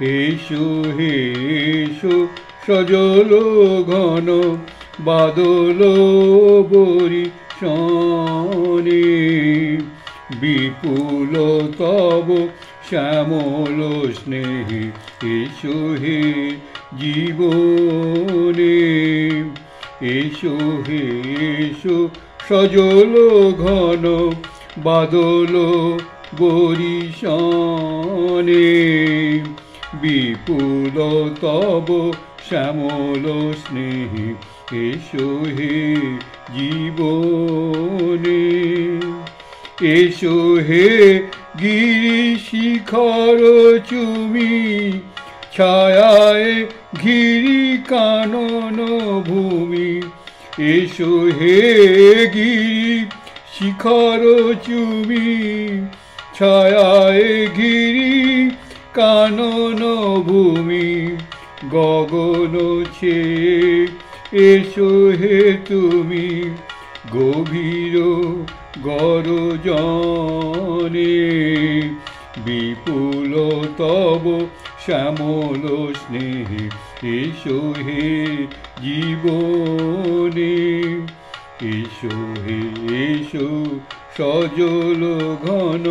এসো হে এসো সজল ঘন বাদল বরিশনে, বিপুল তব শ্যামল স্নেহে এসো হে জীবনে। এসো হে এসো সজল ঘন বাদল বরিশনে, বিপুল তব শ্যামল স্নেহে এসো হে জীবনে। এসো হে গিরি শিখর চুমি, ছায়ায় ঘিরি কানন ভূমি। এসো হে গিরি শিখর চুমি, ছায়ায় ঘিরি কানন ভূমি। গগন ছেয়ে এসো হে তুমি, গভীর গরজনে, বিপুল তব শ্যামল স্নেহে এসো হে জীবনে। এসো হে এসো সজল ঘন,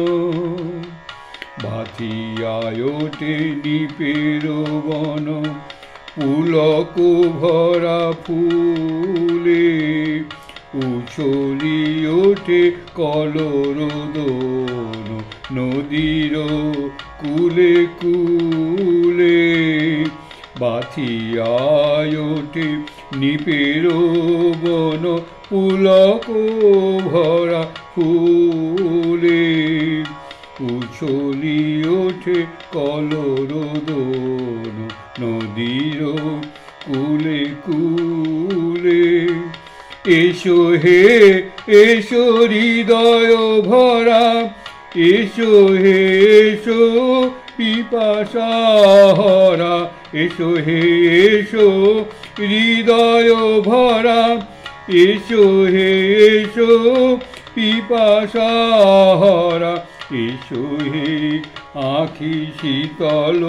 ভাথিয়ায় ওঠে নিপের বন, পুলক ভরা ফুলে, উছলি ওঠে কলরোদন নদীর কূলে কূলে। বাথিয়ায় ওঠে নিপের বন, পুলক ভরা ফুলে, উছলি ওঠে কলরোদন নদীর কূলে কূলে। এসো হে এসো হৃদয় ভরা, এসো হে এসো পিপাসা হরা। এসো হে এসো হৃদয় ভরা, এসো হে এসো পিপাসা হরা। এসো হে আঁখি শীতল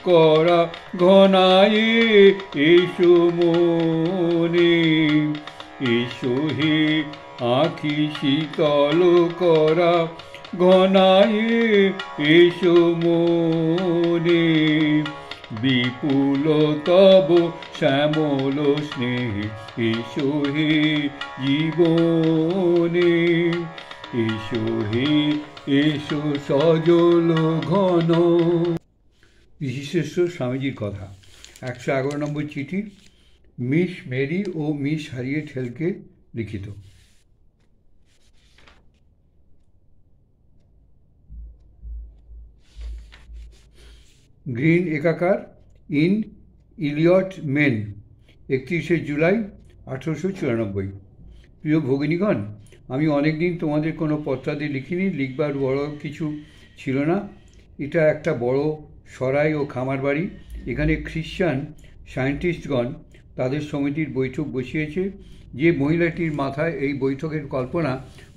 করা ঘনায়ে এসো মনে। এসো হে আঁখি শীতল করা ঘনায়ে এসো মনে, বিপুল তব শ্যামল স্নেহে এসো হে জীবনে। এসো হে এসো সজল ঘন। ঋষিশ্রেষ্ঠ স্বামীজির কথা। 111 নম্বর চিঠি, মিস মেরি ও মিস হ্যারিয়েট হেলকে লিখিত। গ্রিন একাকার ইন ইলিয়ট মেন, 31শে জুলাই 1894। প্রিয় ভগিনীগণ, আমি অনেকদিন তোমাদের কোনো পত্রাদি লিখিনি, লিখবার বড় কিছু ছিল না। এটা একটা বড় সরাই ও খামার বাড়ি। এখানে খ্রিশ্চান সায়েন্টিস্টগণ তাদের সমিতির বৈঠক বসিয়েছে। যে মহিলাটির মাথায় এই বৈঠকের কল্পনা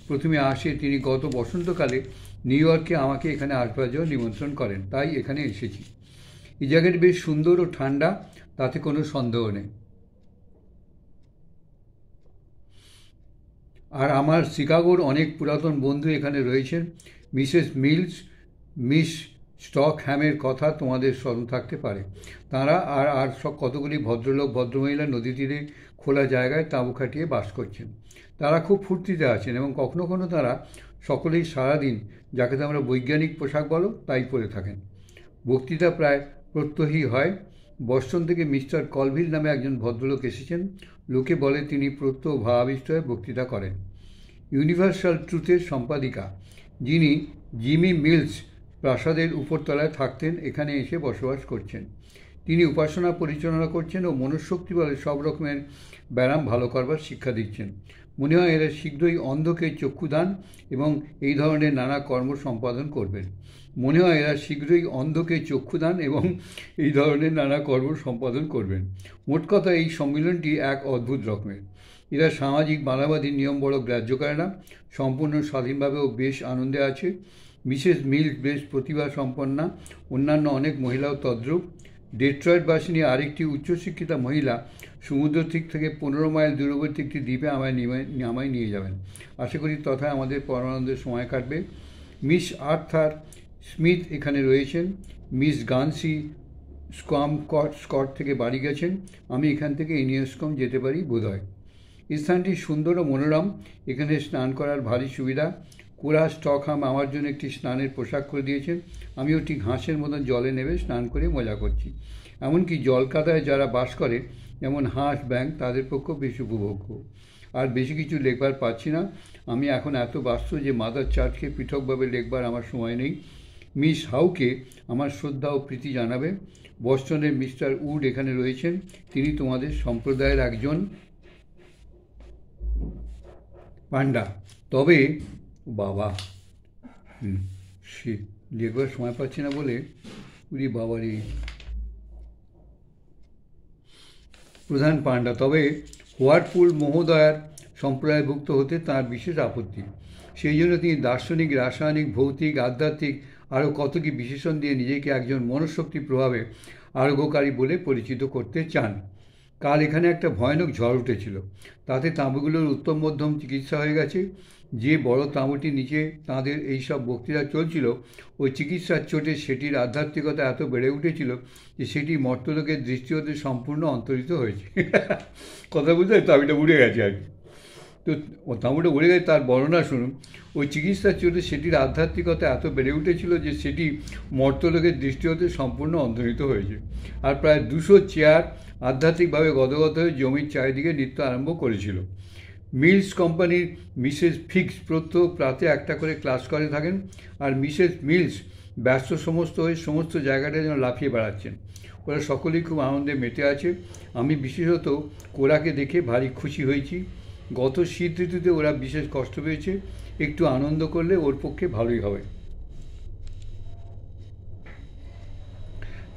প্রথমে আসে, তিনি গত বসন্তকালে নিউ ইয়র্কে আমাকে এখানে আসবার জন্য নিমন্ত্রণ করেন, তাই এখানে এসেছি। এই জায়গাটি বেশ সুন্দর ও ঠান্ডা, তাতে কোনো সন্দেহ নেই। আর আমার শিকাগোর অনেক পুরাতন বন্ধু এখানে রয়েছেন। মিসেস মিলস, মিস স্টকহ্যামের কথা তোমাদের স্মরণ থাকতে পারে। তাঁরা আর সব কতগুলি ভদ্রলোক ভদ্রমহিলা নদী তীরে খোলা জায়গায় তাঁবু খাটিয়ে বাস করছেন। তারা খুব ফুর্তিতে আছেন এবং কখনো কখনো তারা সকলেই সারাদিন, যাকে তোমরা বৈজ্ঞানিক পোশাক বলো, তাই পরে থাকেন। বক্তৃতা প্রায় প্রত্যহী হয়। বস্টন থেকে মিস্টার কলভিল নামে একজন ভদ্রলোক এসেছেন। লোকে বলে তিনি প্রত্যহ ভাবাবিষ্ট হয়ে বক্তৃতা করেন। ইউনিভার্সাল ট্রুথের সম্পাদিকা, যিনি জিমি মিলস প্রাসাদের উপরতলায় থাকতেন, এখানে এসে বসবাস করছেন। তিনি উপাসনা পরিচালনা করছেন ও মনঃশক্তি বলে সব রকমের ব্যায়াম ভালো করবার শিক্ষা দিচ্ছেন। মনে হয় এরা শীঘ্রই অন্ধকে চক্ষুদান এবং এই ধরনের নানা কর্ম সম্পাদন করবেন। মনে হয় এরা শীঘ্রই অন্ধকে চক্ষুদান এবং এই ধরনের নানা কর্ম সম্পাদন করবেন। মোট কথা, এই সম্মিলনটি এক অদ্ভুত রকমের। এরা সামাজিক বাধাবাধীর নিয়ম বড় গ্রাহ্য করে না, সম্পূর্ণ স্বাধীনভাবেও বেশ আনন্দে আছে। মিসেস মিলস বেশ প্রতিভা সম্পন্না, অন্যান্য অনেক মহিলাও তদ্রূপ। ডেট্রয়েটবাসিনী আরেকটি উচ্চশিক্ষিতা মহিলা সমুদ্র দিক থেকে 15 মাইল দূরবর্তী একটি দ্বীপে আমায় নিয়ে যাবেন। আশা করি তথায় আমাদের পরমানন্দের সময় কাটবে। মিস আর্থার স্মিথ এখানে রয়েছেন। মিস গানসি স্কট থেকে বাড়ি গেছেন। আমি এখান থেকে ইনিয়সকম যেতে পারি বোধহয়। স্থানটি সুন্দর ও মনোরম, এখানে স্নান করার ভারী সুবিধা। কোরা স্টকহাম আমার জন্য একটি স্নানের পোশাক করে দিয়েছেন। আমিও ঠিক হাঁসের মতন জলে নেমে স্নান করে মজা করছি। এমনকি জলকাদায় যারা বাস করে, যেমন হাঁস ব্যাঙ, তাদের পক্ষেও বেশ উপভোগ্য। আর বেশি কিছু লেখবার পাচ্ছি না, আমি এখন এত ব্যস্ত যে মাদার চার্চকে পৃথকভাবে লেখবার আমার সময় নেই। মিস হাউকে আমার শ্রদ্ধা ও প্রীতি জানাবে। বস্টনের মিস্টার উড এখানে রয়েছেন, তিনি তোমাদের সম্প্রদায়ের একজন পান্ডা। তবে বাবা সে লেখবার সময় পাচ্ছি না বলে উরি বাবারি প্রধান পান্ডা। তবে হোয়াটফুল মহোদয়ার সম্প্রদায়ভুক্ত হতে তাঁর বিশেষ আপত্তি। সেই জন্য তিনি দার্শনিক, রাসায়নিক, ভৌতিক, আধ্যাত্মিক আরও কত কি বিশেষণ দিয়ে নিজেকে একজন মনঃশক্তি প্রভাবে আরোগ্যকারী বলে পরিচিত করতে চান। কাল এখানে একটা ভয়ানক ঝড় উঠেছিল, তাতে তাঁবুগুলোর উত্তম মধ্যম চিকিৎসা হয়ে গেছে। যে বড় তাঁবুটির নিচে তাঁদের এইসব বক্তৃতা চলছিল, ওই চিকিৎসার চোটে সেটির আধ্যাত্মিকতা এত বেড়ে উঠেছিল যে সেটি মর্তলোকের দৃষ্টি হতে সম্পূর্ণ অন্তরিত হয়েছে। কথা বুঝতে তাঁবুটা উড়ে গেছে আর কি। তো তাঁবুটা উড়ে গেছে, তার বর্ণনা শুনুন। ওই চিকিৎসার চোটে সেটির আধ্যাত্মিকতা এত বেড়ে উঠেছিল যে সেটি মর্তলোকের দৃষ্টি হতে সম্পূর্ণ অন্তর্হিত হয়েছে। আর প্রায় 200 চেয়ার আধ্যাত্মিকভাবে গদগদ হয়ে জমির চারিদিকে নৃত্য আরম্ভ করেছিল। মিলস কোম্পানির মিসেস ফিক্স প্রত্যহ প্রাতে একটা করে ক্লাস করে থাকেন, আর মিসেস মিলস ব্যস্ত হয়ে সমস্ত জায়গাটা যেন লাফিয়ে বেড়াচ্ছেন। ওরা সকলেই খুব আনন্দে মেতে আছে। আমি বিশেষত কোরাকে দেখে ভারী খুশি হয়েছি। গত শীত ঋতুতে ওরা বিশেষ কষ্ট পেয়েছে, একটু আনন্দ করলে ওর পক্ষে ভালোই হবে।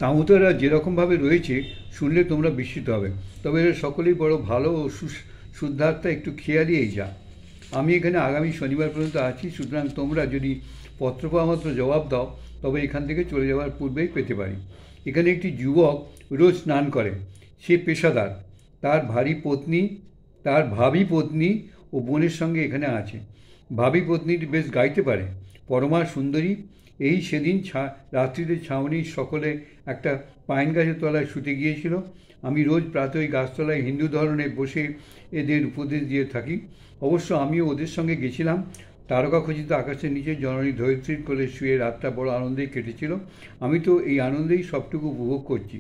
তাঁবুতেরা যেরকমভাবে রয়েছে শুনলে তোমরা বিস্মিত হবে, তবে এরা সকলেই বড় ভালো ও শুদ্ধাত্মা, একটু খেয়ালিয়েই যা। আমি এখানে আগামী শনিবার পর্যন্ত আছি, সুতরাং তোমরা যদি পত্র পাওয়া মাত্র জবাব দাও তবে এখান থেকে চলে যাওয়ার পূর্বেই পেতে পারি। এখানে একটি যুবক রোজ স্নান করে, সে পেশাদার। তার ভাবী পত্নী ও বোনের সঙ্গে এখানে আছে। ভাবী পত্নীটি বেশ গাইতে পারে, পরমা সুন্দরী। এই সেদিন রাত্রিতে ছাউনির সকলে একটা পাইন গাছের তলায় শুতে গিয়েছিল। আমি রোজ প্রাতঃ ওই গাছতলায় হিন্দু ধরনে বসে এদের উপদেশ দিয়ে থাকি। অবশ্য আমিও ওদের সঙ্গে গেছিলাম। তারকাখচিত আকাশের নিচে জননী ধরিত্রীর কোলে শুয়ে রাতটা বড় আনন্দেই কেটেছিল। আমি তো এই আনন্দেই সবটুকু উপভোগ করছি।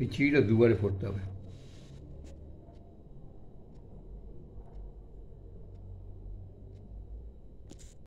এই চিঠিটা দুবারে পড়তে হবে।